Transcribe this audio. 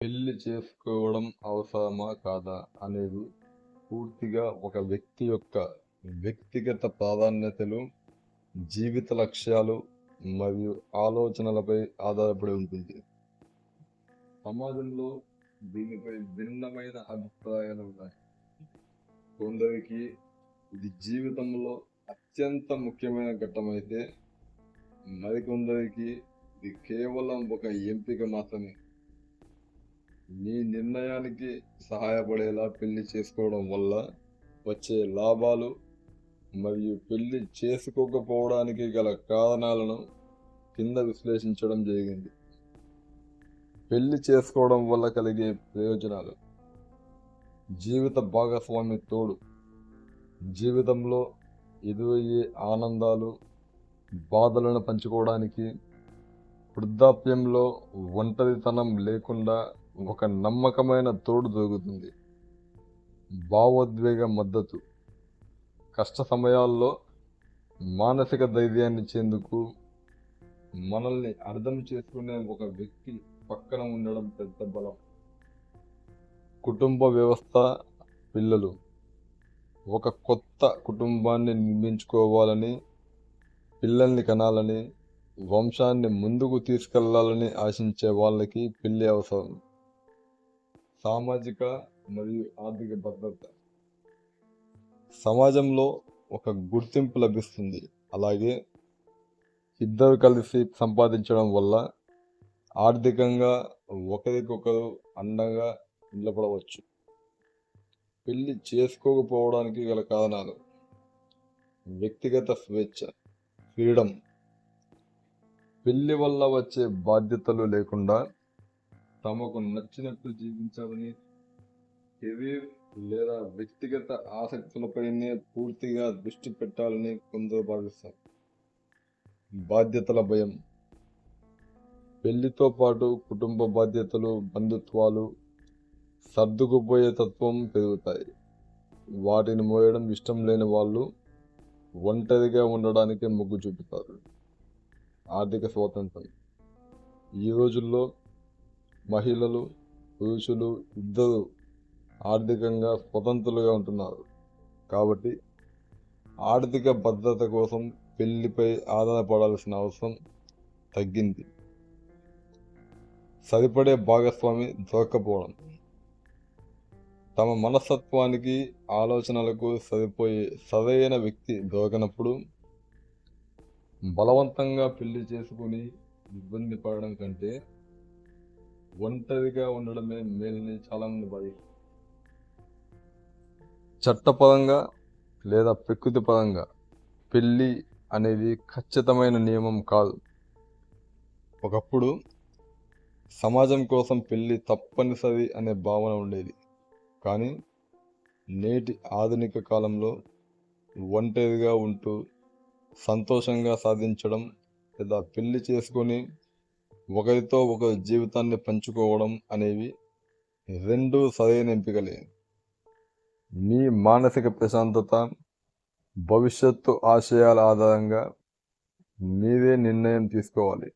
పెళ్లి చేసుకోవడం అవసరమా కాదా అనేది పూర్తిగా ఒక వ్యక్తి యొక్క వ్యక్తిగత ప్రాధాన్యతలు, జీవిత లక్ష్యాలు మరియు ఆలోచనలపై ఆధారపడి ఉంటుంది. సమాజంలో దీనిపై భిన్నమైన అభిప్రాయాలు ఉన్నాయి. కొందరికి ఇది జీవితంలో అత్యంత ముఖ్యమైన ఘట్టమైతే, మరికొందరికి ఇది కేవలం ఒక ఎంపిక మాత్రమే. మీ నిర్ణయానికి సహాయపడేలా పెళ్లి చేసుకోవడం వల్ల వచ్చే లాభాలు మరియు పెళ్లి చేసుకోకపోవడానికి గల కారణాలను కింద విశ్లేషించడం జరిగింది. పెళ్లి చేసుకోవడం వల్ల కలిగే ప్రయోజనాలు: జీవిత భాగస్వామి తోడు, జీవితంలో ఎదురయ్యే ఆనందాలు, బాధలను పంచుకోవడానికి, వృద్ధాప్యంలో ఒంటరితనం లేకుండా ఒక నమ్మకమైన తోడు దొరుకుతుంది. భావోద్వేగ మద్దతు, కష్ట సమయాల్లో మానసిక ధైర్యాన్ని ఇచ్చేందుకు మనల్ని అర్థం చేసుకునే ఒక వ్యక్తి పక్కన ఉండడం పెద్ద బలం. కుటుంబ వ్యవస్థ, పిల్లలు, ఒక కొత్త కుటుంబాన్ని నిర్మించుకోవాలని, పిల్లల్ని కనాలని, వంశాన్ని ముందుకు తీసుకెళ్లాలని ఆశించే వాళ్ళకి పెళ్లి అవసరం. సామాజిక మరియు ఆర్థిక భద్రత, సమాజంలో ఒక గుర్తింపు లభిస్తుంది. అలాగే ఇద్దరు కలిసి సంపాదించడం వల్ల ఆర్థికంగా ఒకరికొకరు అండగా నిలబడవచ్చు. పెళ్లి చేసుకోకపోవడానికి గల కారణాలు: వ్యక్తిగత స్వేచ్ఛ, ఫ్రీడమ్, పెళ్లి వల్ల వచ్చే బాధ్యతలు లేకుండా తమకు నచ్చినట్టు జీవించాలని, కెరీర్ లేదా వ్యక్తిగత ఆసక్తులపైనే పూర్తిగా దృష్టి పెట్టాలని కొందరు భావిస్తారు. బాధ్యతల భయం, పెళ్లితో పాటు కుటుంబ బాధ్యతలు, బంధుత్వాలు, సర్దుకుపోయే తత్వం పెరుగుతాయి. వాటిని మోయడం ఇష్టం లేని వాళ్ళు ఒంటరిగా ఉండడానికి మొగ్గు చూపుతారు. ఆర్థిక స్వాతంత్రం, ఈ రోజుల్లో మహిళలు, పురుషులు ఇద్దరు ఆర్థికంగా స్వతంత్రులుగా ఉంటున్నారు. కాబట్టి ఆర్థిక భద్రత కోసం పెళ్లిపై ఆధారపడాల్సిన అవసరం తగ్గింది. సరిపడే భాగస్వామి దొరక్కపోవడం, తమ మనస్తత్వానికి, ఆలోచనలకు సరిపోయే సరైన వ్యక్తి దొరకనప్పుడు బలవంతంగా పెళ్లి చేసుకుని ఇబ్బంది పడడం కంటే ఒంటరిగా ఉండడమే మేలని చాలామంది భావిస్తారు. చట్టపరంగా లేదా ప్రకృతి పరంగా పెళ్ళి అనేది ఖచ్చితమైన నియమం కాదు. ఒకప్పుడు సమాజం కోసం పెళ్ళి తప్పనిసరి అనే భావన ఉండేది. కానీ నేటి ఆధునిక కాలంలో ఒంటరిగా ఉంటూ సంతోషంగా సాధించడం లేదా పెళ్లి చేసుకొని ఒకరితో ఒకరి జీవితాన్ని పంచుకోవడం అనేవి రెండు సరైన ఎంపికలే. మీ మానసిక ప్రశాంతత, భవిష్యత్తు ఆశయాల ఆధారంగా మీరే నిర్ణయం తీసుకోవాలి.